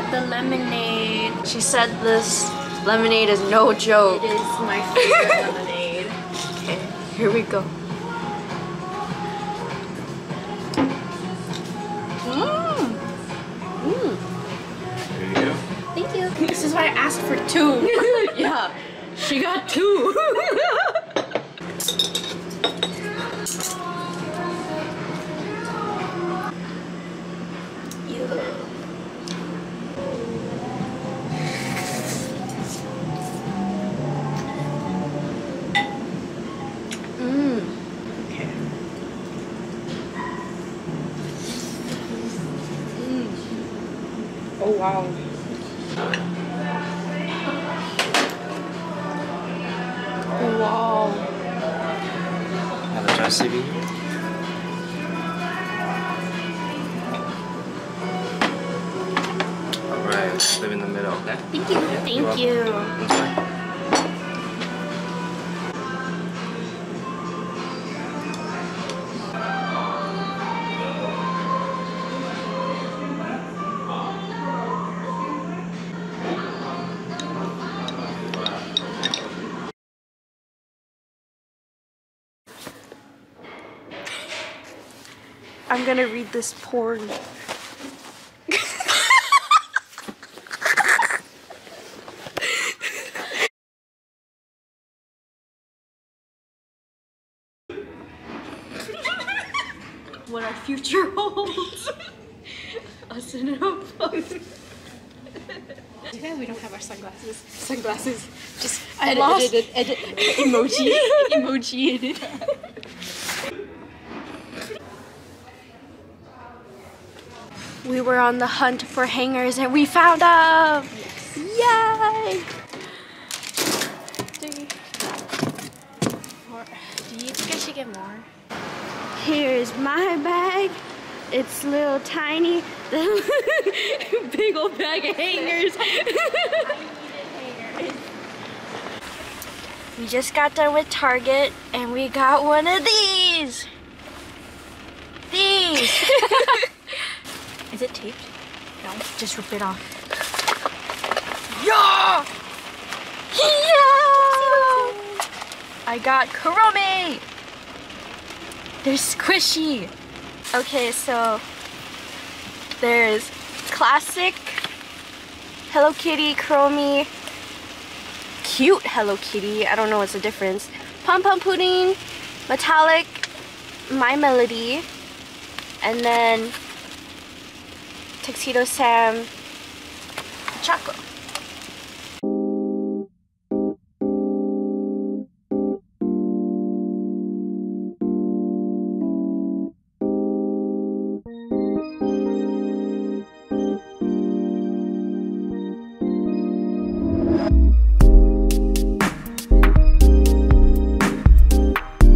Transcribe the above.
got the lemonade. She said this lemonade is no joke. It is my favorite lemonade. Okay, here we go. There you go. Thank you. This is why I asked for 2. Yeah, she got 2. Okay. Oh wow. Wow. Have a try, CB. Alright, live in the middle, okay? Thank you. Yeah, you're Thank you. welcome. Enjoy. I'm gonna read this porn. What our future holds. Us in a boat. Too bad we don't have our sunglasses. Sunglasses. Just edit emoji. Emoji edit. We were on the hunt for hangers and we found them! Yay! 3, 4. Do you think I should get more? Here's my bag. It's little tiny. Big old bag of hangers. We just got done with Target and we got one of these. These. Is it taped? No, just rip it off. Yeah! Yeah! I got kyuramen. They're squishy. Okay, so there's classic Hello Kitty, kyuramen, cute Hello Kitty, I don't know what's the difference, Pom Pom Pudding, metallic, My Melody, and then Tuxedo Sam, Choco.